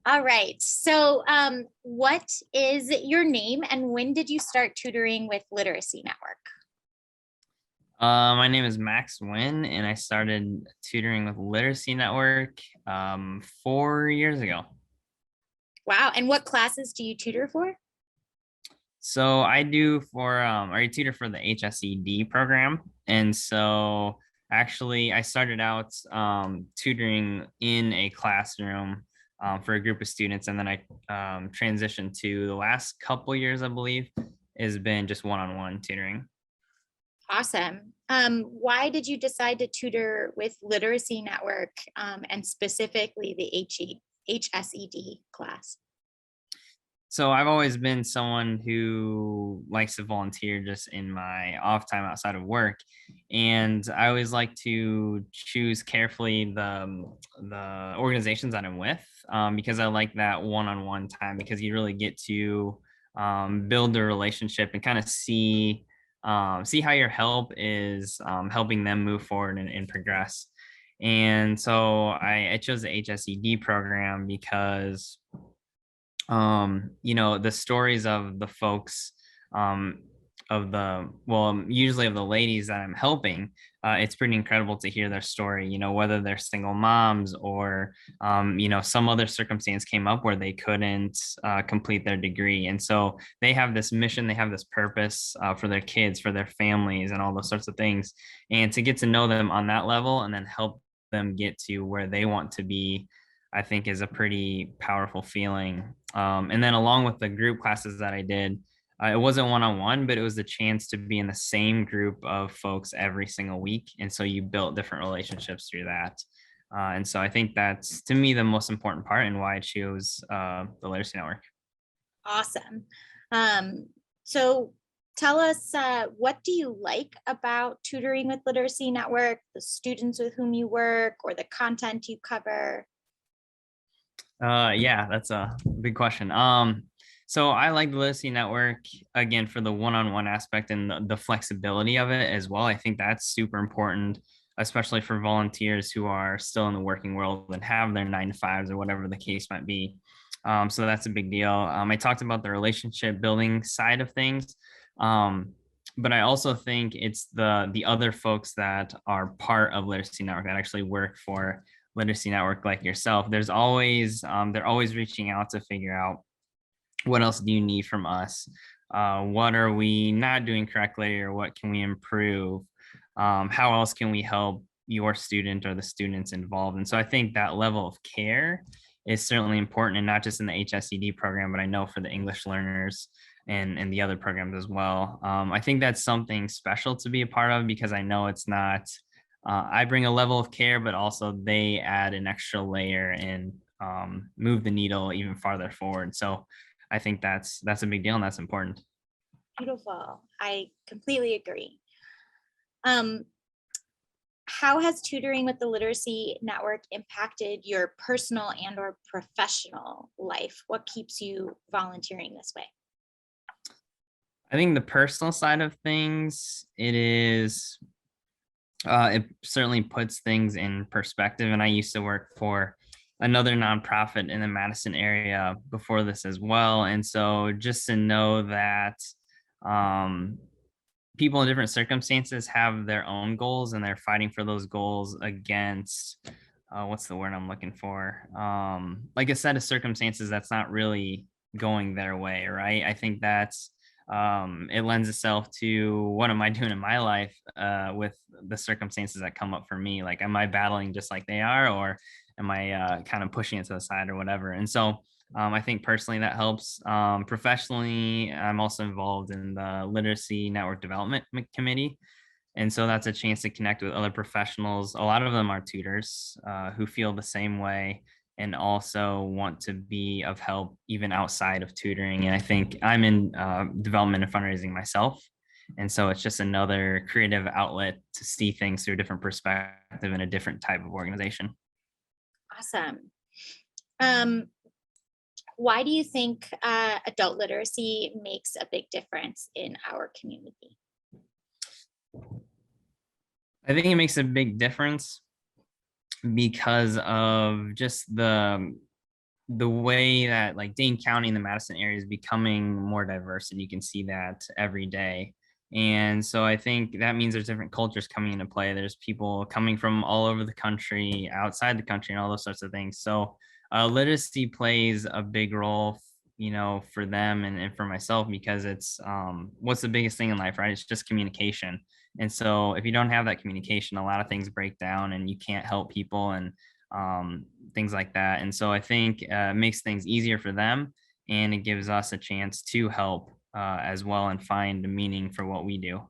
All right. So, what is your name and when did you start tutoring with Literacy Network? My name is Max Wynn, and I started tutoring with Literacy Network 4 years ago. Wow. And what classes do you tutor for? So I tutor for the HSED program, and so actually I started out tutoring in a classroom for a group of students, and then I transitioned to the last couple years, I believe, has been just one-on-one tutoring. Awesome. Why did you decide to tutor with Literacy Network and specifically the HSED class? So I've always been someone who likes to volunteer just in my off time outside of work, and I always like to choose carefully the organizations that I'm with, because I like that one-on-one time because you really get to build a relationship and kind of see how your help is helping them move forward and progress. And so I chose the HSED program because the stories of the folks, um usually of the ladies that I'm helping, it's pretty incredible to hear their story, whether they're single moms or some other circumstance came up where they couldn't complete their degree, and so they have this mission, they have this purpose for their kids, for their families, and all those sorts of things, and to get to know them on that level and then help them get to where they want to be, I think is a pretty powerful feeling. And then along with the group classes that I did, it wasn't one-on-one, but it was the chance to be in the same group of folks every single week. And so you built different relationships through that. And so I think that's, to me, the most important part and why I chose the Literacy Network. Awesome. Um, so, tell us what do you like about tutoring with Literacy Network, the students with whom you work, or the content you cover? Yeah, that's a big question. So I like the Literacy Network again for the one-on-one aspect and the flexibility of it as well. I think that's super important, especially for volunteers who are still in the working world and have their 9 to 5s or whatever the case might be. So that's a big deal. I talked about the relationship building side of things. Um, but I also think it's the other folks that are part of Literacy Network that actually work for Literacy Network, like yourself. They're always reaching out to figure out what else do you need from us, what are we not doing correctly, or what can we improve, how else can we help your student or the students involved. And so I think that level of care is certainly important, and not just in the HSED program, but I know for the English learners and the other programs as well. I think that's something special to be a part of because I know it's not, I bring a level of care, but also they add an extra layer and move the needle even farther forward. So I think that's a big deal and that's important. Beautiful. I completely agree. Um, how has tutoring with the Literacy Network impacted your personal and or professional life? What keeps you volunteering this way? I think the personal side of things, it certainly puts things in perspective. And I used to work for another nonprofit in the Madison area before this as well. And so just to know that um, people in different circumstances have their own goals and they're fighting for those goals against what's the word I'm looking for? Like a set of circumstances that's not really going their way, right? I think that's it lends itself to what am I doing in my life with the circumstances that come up for me? Like, am I battling just like they are, or am I kind of pushing it to the side or whatever? And so I think personally that helps. Professionally, I'm also involved in the Literacy Network Development Committee. And so that's a chance to connect with other professionals. A lot of them are tutors who feel the same way and also want to be of help even outside of tutoring. And I think I'm in development and fundraising myself. And so it's just another creative outlet to see things through a different perspective in a different type of organization. Awesome. Um, why do you think adult literacy makes a big difference in our community? I think it makes a big difference because of just the way that like Dane County and the Madison area is becoming more diverse, and you can see that every day. And so I think that means there's different cultures coming into play. There's people coming from all over the country, outside the country, and all those sorts of things. So literacy plays a big role, for them and for myself, because it's what's the biggest thing in life, right? It's just communication. And so if you don't have that communication, a lot of things break down and you can't help people, and things like that. And so I think it makes things easier for them, and it gives us a chance to help as well and find a meaning for what we do.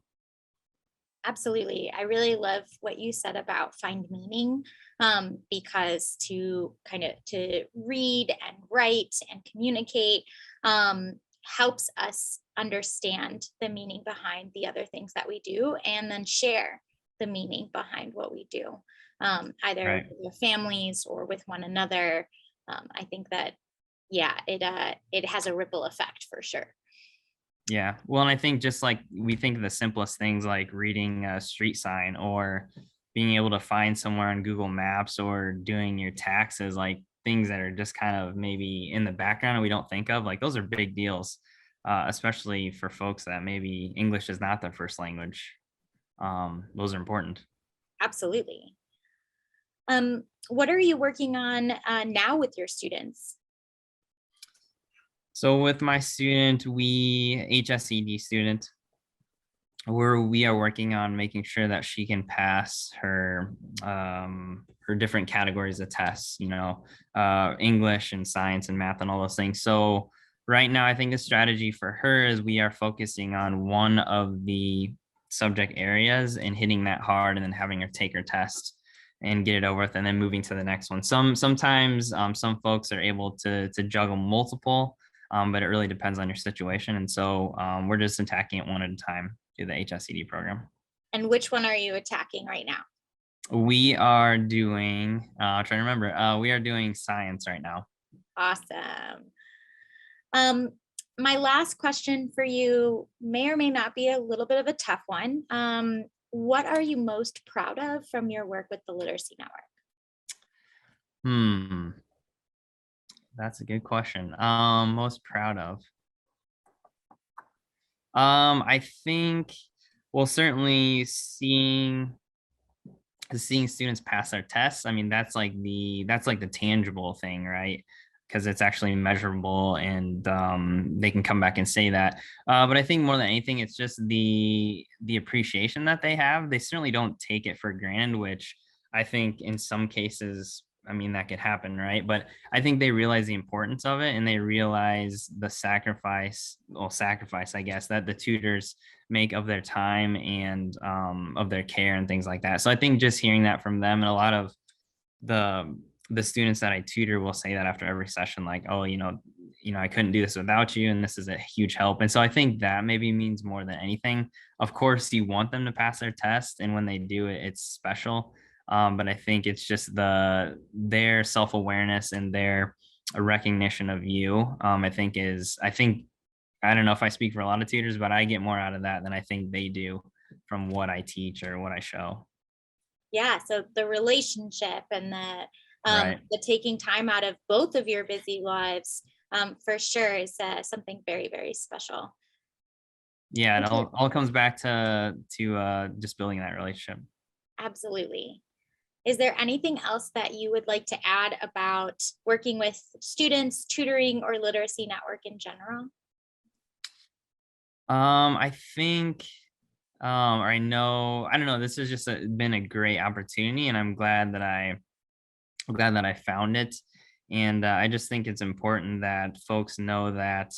Absolutely. I really love what you said about find meaning, because to kind of to read and write and communicate helps us understand the meaning behind the other things that we do, and then share the meaning behind what we do, either Right. with your families or with one another. I think that, yeah, it has a ripple effect for sure. Yeah. Well, and I think just like we think of the simplest things like reading a street sign, or being able to find somewhere on Google Maps, or doing your taxes, like things that are just kind of maybe in the background and we don't think of, like those are big deals, especially for folks that maybe English is not their first language. Those are important. Absolutely. What are you working on now with your students? So with my student, we HSED student, we are working on making sure that she can pass her different categories of tests, English and science and math and all those things. So right now, I think the strategy for her is we are focusing on one of the subject areas and hitting that hard, and then having her take her test and get it over with, and then moving to the next one. Sometimes some folks are able to juggle multiple, but it really depends on your situation. And so we're just attacking it one at a time through the HSCD program. And which one are you attacking right now? We are doing, I'm trying to remember, we are doing science right now. Awesome. Um, my last question for you may or may not be a little bit of a tough one. What are you most proud of from your work with the Literacy Network? Hmm, that's a good question. Most proud of. I think, well, certainly seeing students pass their tests. I mean, that's like the tangible thing, right? Because it's actually measurable, and they can come back and say that. But I think more than anything, it's just the appreciation that they have. They certainly don't take it for granted, which I think in some cases, I mean, that could happen, right? But I think they realize the importance of it, and they realize the sacrifice, I guess, that the tutors make of their time, and of their care and things like that. So I think just hearing that from them, and a lot of the the students that I tutor will say that after every session, like, oh, I couldn't do this without you, and this is a huge help. And so I think that maybe means more than anything. Of course, you want them to pass their test, and when they do it, it's special. But I think it's just their self awareness and their recognition of you. I don't know if I speak for a lot of tutors, but I get more out of that than I think they do from what I teach or what I show. Yeah, so the relationship and Right. the taking time out of both of your busy lives, for sure is something very, very special. Yeah, it Is there- all comes back to just building that relationship. Absolutely. Is there anything else that you would like to add about working with students, tutoring, or literacy network in general? I think, or I don't know. This has just been a great opportunity, and I'm glad that I found it. And I just think it's important that folks know that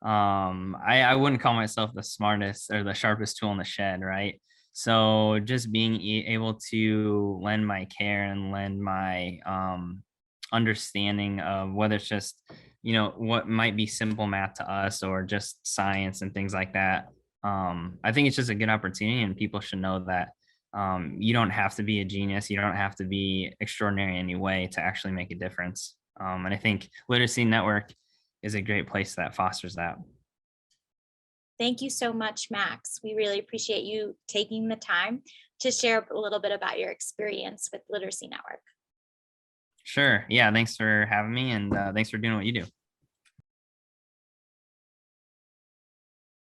I wouldn't call myself the smartest or the sharpest tool in the shed, right? So just being able to lend my care and lend my understanding of whether it's just, what might be simple math to us, or just science and things like that. I think it's just a good opportunity, and people should know that you don't have to be a genius. You don't have to be extraordinary in any way to actually make a difference. And I think Literacy Network is a great place that fosters that. Thank you so much, Max. We really appreciate you taking the time to share a little bit about your experience with Literacy Network. Sure. Yeah. Thanks for having me, and thanks for doing what you do.